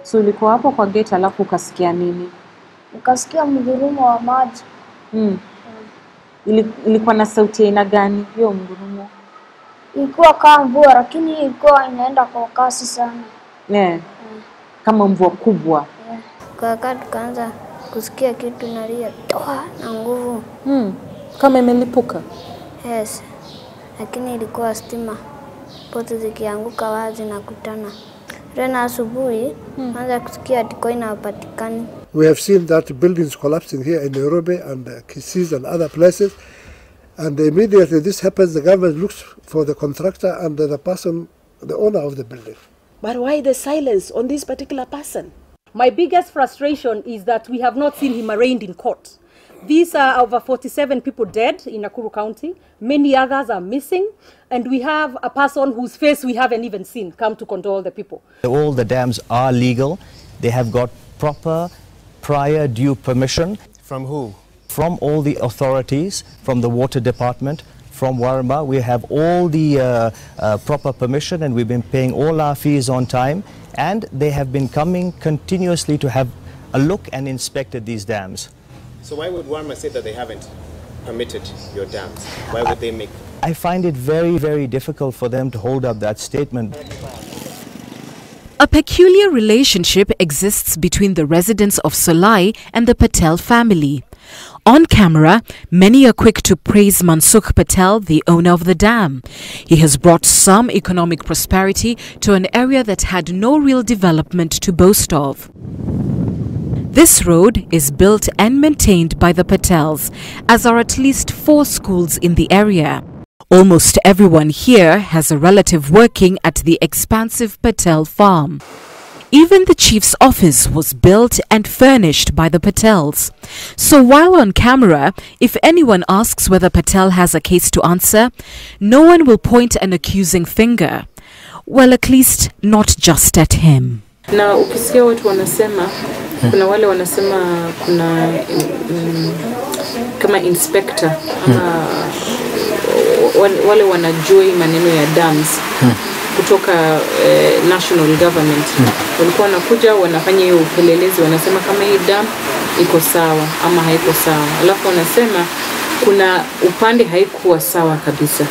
So ulikuwa hapo kwa gate alafu ukasikia nini? Nikasikia mgurumo wa maji. Ilikuwa na sauti ya aina gani hiyo mgurumo? Ilikuwa kama mvua lakini ilikuwa inaenda kwa kasi sana. Kama mvua kubwa. Kwa wakati tukaanza kusikia kitu nalia toa na nguvu. Kama imelipuka? Yes. Lakini ilikuwa stima. Pote zikianguka wazi na kutana. Tena asubuhi anza kusikia tiko inapatikana. We have seen that buildings collapsing here in Nairobi and Kisii and other places. And immediately this happens, the government looks for the contractor and the person, the owner of the building. But why the silence on this particular person? My biggest frustration is that we have not seen him arraigned in court. These are over 47 people dead in Nakuru County. Many others are missing. And we have a person whose face we haven't even seen come to condole the people. All the dams are legal. They have got proper, prior due permission. From who? From all the authorities, from the water department, from Waramba. We have all the proper permission and we've been paying all our fees on time. And they have been coming continuously to have a look and inspected these dams. So why would Waramba say that they haven't permitted your dams? Why would they make... I find it very, very difficult for them to hold up that statement. A peculiar relationship exists between the residents of Solai and the Patel family. On camera, many are quick to praise Mansukh Patel, the owner of the dam. He has brought some economic prosperity to an area that had no real development to boast of. This road is built and maintained by the Patels, as are at least 4 schools in the area. Almost everyone here has a relative working at the expansive Patel farm. Even the chief's office was built and furnished by the Patels. So while on camera, if anyone asks whether Patel has a case to answer, no one will point an accusing finger. Well, at least not just at him. Na ukisikia watu wanasema, kuna wale wanasema kuna kama inspector ama wale wanajui maneno ya dams kutoka national government. Walikuwa wanakuja wanafanya hiyo upelelezi, wanasema kama hii dam iko sawa ama haiko sawa. Alafu wanasema kuna upande haikuwa sawa kabisa.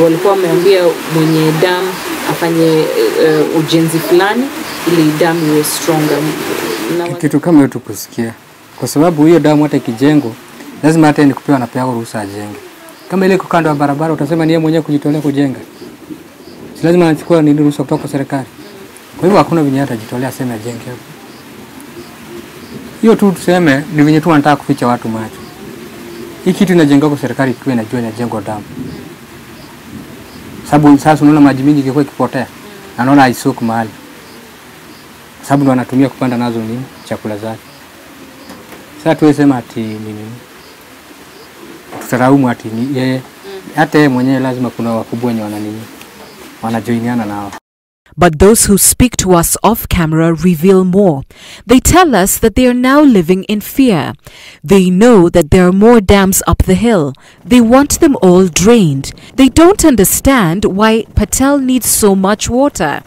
Walikuwa wameambia mwenye dam afanye ujenzi fulani ili dam iwe stronger. Kitu kama hiyo tukusikia. Kwa sababu hiyo damu hata ikijengwa lazima hata kupewa na pewa ruhusa ajenge. Kama ile iko kando ya barabara utasema ni yeye mwenyewe kujitolea kujenga. Si lazima anachukua nini ruhusa kutoka kwa serikali. Kwa hivyo hakuna venye atajitolea aseme ajenge hapo. Hiyo tu tuseme ni venye tu wanataka kuficha watu macho. Hii kitu inajengwa kwa serikali ikiwa inajua inajengwa damu. Sababu sasa unaona maji mingi ikikuwa ikipotea. Anaona haisoko mahali. Sababu ndo anatumia kupanda nazo nini chakula zake. Sasa tuwesema ati nini? Tutaraumu ati yeye hata yeye mwenyewe lazima kuna wakubwa wenye wanajoiniana nao. But those who speak to us off camera reveal more. They tell us that they are now living in fear. They know that there are more dams up the hill. They want them all drained. They don't understand why Patel needs so much water.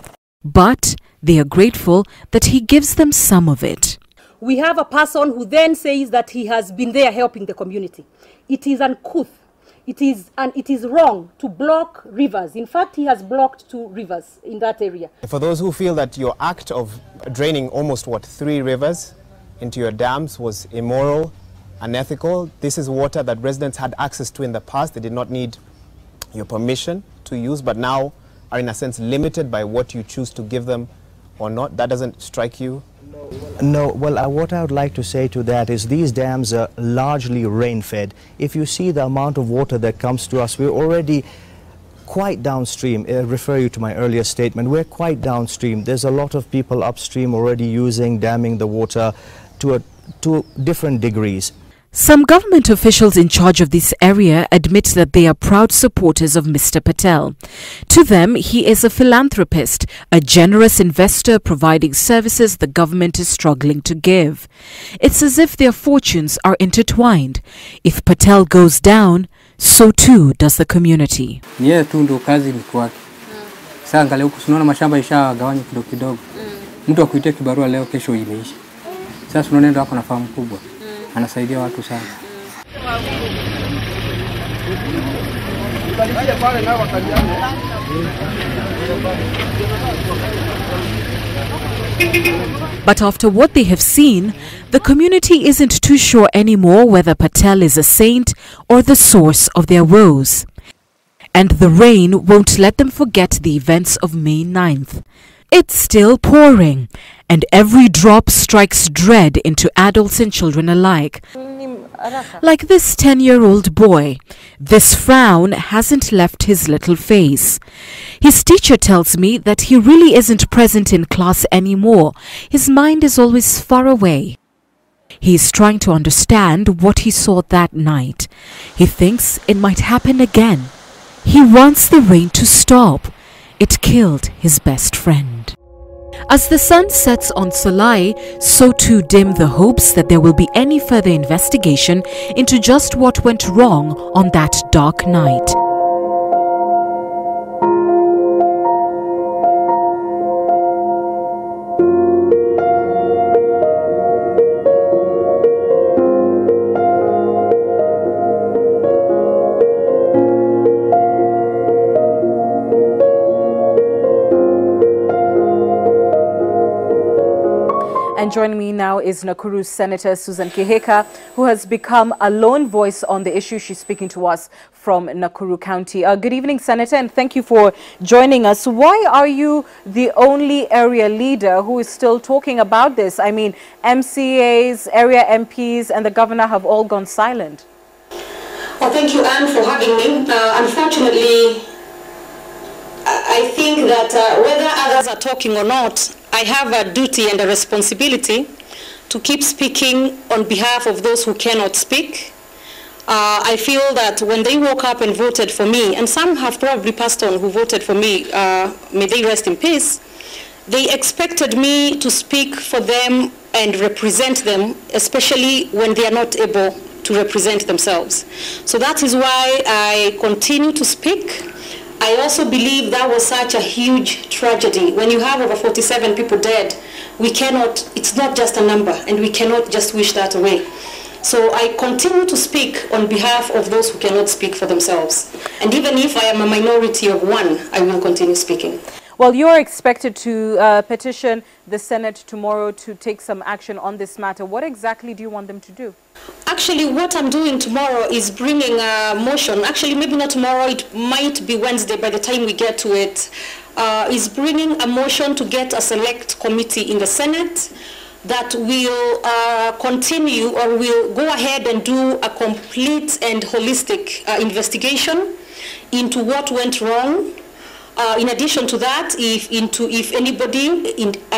But they are grateful that he gives them some of it. We have a person who then says that he has been there helping the community. It is uncouth. It is wrong to block rivers. In fact, he has blocked 2 rivers in that area. For those who feel that your act of draining almost 3 rivers into your dams was immoral, unethical, this is water that residents had access to in the past. They did not need your permission to use, but now are in a sense limited by what you choose to give them or not. That doesn't strike you? No, well, what I would like to say to that is these dams are largely rain-fed. If you see the amount of water that comes to us, we're already quite downstream. I refer you to my earlier statement. We're quite downstream. There's a lot of people upstream already damming the water to different degrees. Some government officials in charge of this area admit that they are proud supporters of Mr. Patel. To them, he is a philanthropist, a generous investor providing services the government is struggling to give. It's as if their fortunes are intertwined. If Patel goes down, so too does the community. Tu ndo kazi ni kwake. Sasa angalia huku tunaona mashamba ishagawanywa kidogo kidogo. Mtu akuitia kibarua leo, kesho imeisha. Sasa unaenda hapo na fahamu kubwa. Anasaidia watu sana. But after what they have seen, the community isn't too sure anymore whether Patel is a saint or the source of their woes. And the rain won't let them forget the events of May 9th. It's still pouring, and every drop strikes dread into adults and children alike. Like this 10-year-old boy, this frown hasn't left his little face. His teacher tells me that he really isn't present in class anymore. His mind is always far away. He's trying to understand what he saw that night. He thinks it might happen again. He wants the rain to stop. It killed his best friend. As the sun sets on Solai, so too dim the hopes that there will be any further investigation into just what went wrong on that dark night. And joining me now is Nakuru Senator Susan Kihika, who has become a lone voice on the issue. She's speaking to us from Nakuru County. Good evening, Senator, and thank you for joining us. Why are you the only area leader who is still talking about this? I mean, MCAs, area MPs, and the governor have all gone silent. Well, thank you, Anne, for having me. Unfortunately, I think that whether others are talking or not, I have a duty and a responsibility to keep speaking on behalf of those who cannot speak. I feel that when they woke up and voted for me, and some have probably passed on who voted for me, may they rest in peace, they expected me to speak for them and represent them, especially when they are not able to represent themselves. So that is why I continue to speak. I also believe that was such a huge tragedy. When you have over 47 people dead, we cannot, it's not just a number, and we cannot just wish that away. So I continue to speak on behalf of those who cannot speak for themselves. And even if I am a minority of one, I will continue speaking. Well, you're expected to petition the Senate tomorrow to take some action on this matter. What exactly do you want them to do? Actually, what I'm doing tomorrow is bringing a motion. Actually, maybe not tomorrow, it might be Wednesday by the time we get to it. Is bringing a motion to get a select committee in the Senate that will continue or will go ahead and do a complete and holistic investigation into what went wrong. In addition to that, if anybody,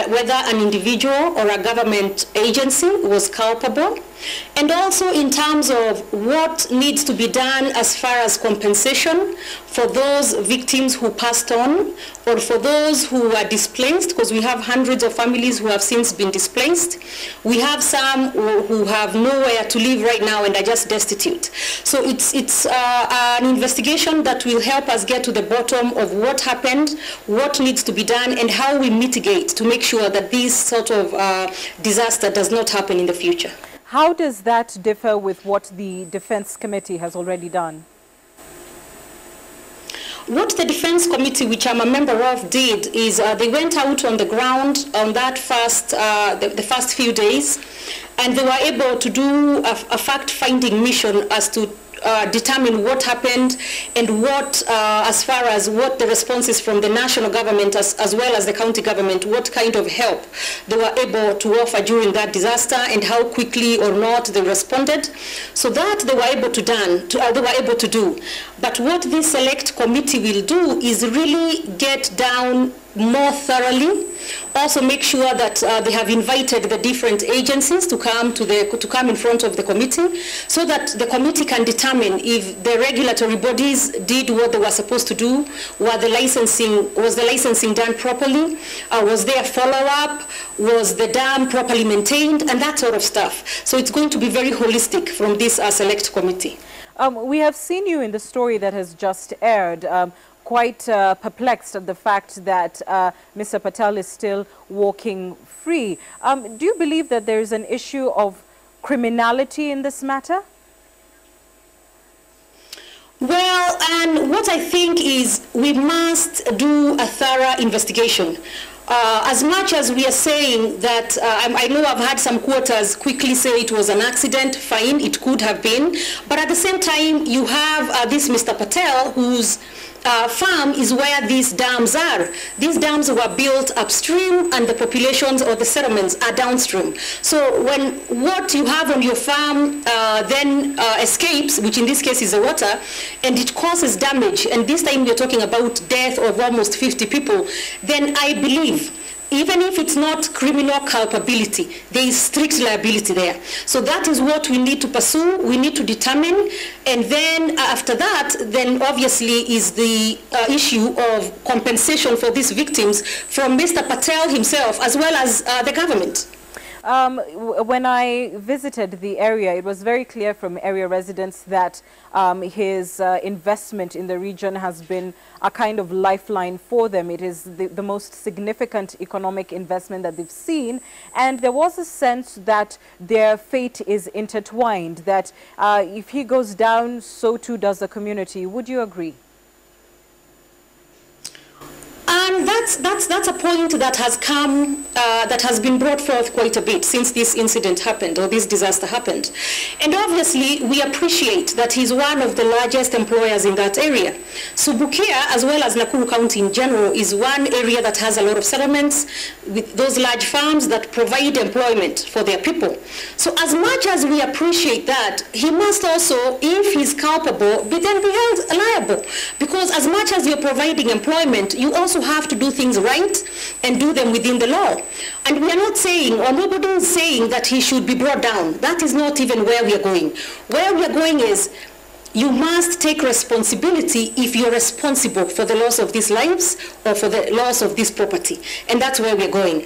whether an individual or a government agency was culpable, and also in terms of what needs to be done as far as compensation for those victims who passed on, or for those who are displaced, because we have hundreds of families who have since been displaced. We have some who have nowhere to live right now and are just destitute. So it's an investigation that will help us get to the bottom of what happened, what needs to be done, and how we mitigate to make sure that this sort of disaster does not happen in the future. How does that differ with what the Defense Committee has already done? What the Defense Committee, which I'm a member of, did is they went out on the ground on that the first few days, and they were able to do a fact-finding mission as to determine what happened and what, as far as what the response is from the national government as well as the county government, what kind of help they were able to offer during that disaster and how quickly or not they responded. So that they were able to do. But what this select committee will do is really get down more thoroughly, also make sure that they have invited the different agencies to come in front of the committee, so that the committee can determine if the regulatory bodies did what they were supposed to do. Was the licensing done properly? Was there follow-up? Was the dam properly maintained? And that sort of stuff. So it's going to be very holistic from this select committee. We have seen you in the story that has just aired, quite perplexed at the fact that Mr. Patel is still walking free. Do you believe that there is an issue of criminality in this matter? Well, and what I think is we must do a thorough investigation. As much as we are saying that, I know I've had some quarters quickly say it was an accident, fine, it could have been, but at the same time you have this Mr. Patel whose farm is where these dams are. These dams were built upstream and the populations or the settlements are downstream. So when what you have on your farm then escapes, which in this case is the water, and it causes damage, and this time we're talking about death of almost 50 people, then I believe even if it's not criminal culpability, there is strict liability there. So that is what we need to pursue, we need to determine, and then after that, then obviously is the issue of compensation for these victims from Mr. Patel himself as well as the government. When I visited the area, it was very clear from area residents that his investment in the region has been a kind of lifeline for them. It is the most significant economic investment that they've seen, and there was a sense that their fate is intertwined, that if he goes down, so too does the community. Would you agree? And that's a point that has come, that has been brought forth quite a bit since this incident happened, or this disaster happened. And obviously, we appreciate that he's one of the largest employers in that area. So Bukia, as well as Nakuru County in general, is one area that has a lot of settlements with those large farms that provide employment for their people. So as much as we appreciate that, he must also, if he's culpable, be then be held liable. Because as much as you're providing employment, you also have to do things right and do them within the law. And we are not saying, or nobody is saying that he should be brought down. That is not even where we are going. Where we are going is you must take responsibility if you're responsible for the loss of these lives or for the loss of this property. And that's where we're going.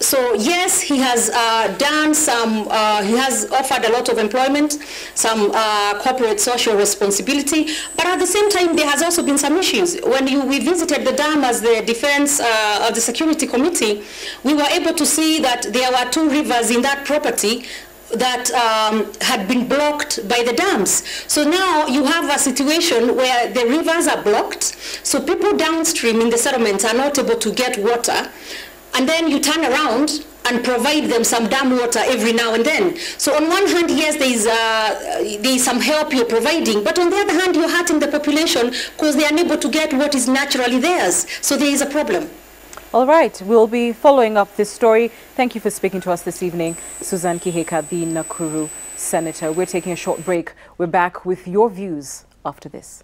So yes, he has done some, he has offered a lot of employment, some corporate social responsibility, but at the same time, there has also been some issues. When we visited the dam as the defense of the security committee, we were able to see that there were 2 rivers in that property that had been blocked by the dams. So now you have a situation where the rivers are blocked, so people downstream in the settlements are not able to get water, and then you turn around and provide them some dam water every now and then. So on one hand, yes, there is some help you're providing, but on the other hand, you're hurting the population because they are unable to get what is naturally theirs. So there is a problem. All right, we'll be following up this story. Thank you for speaking to us this evening, Susan Kihika, the Nakuru Senator. We're taking a short break. We're back with your views after this.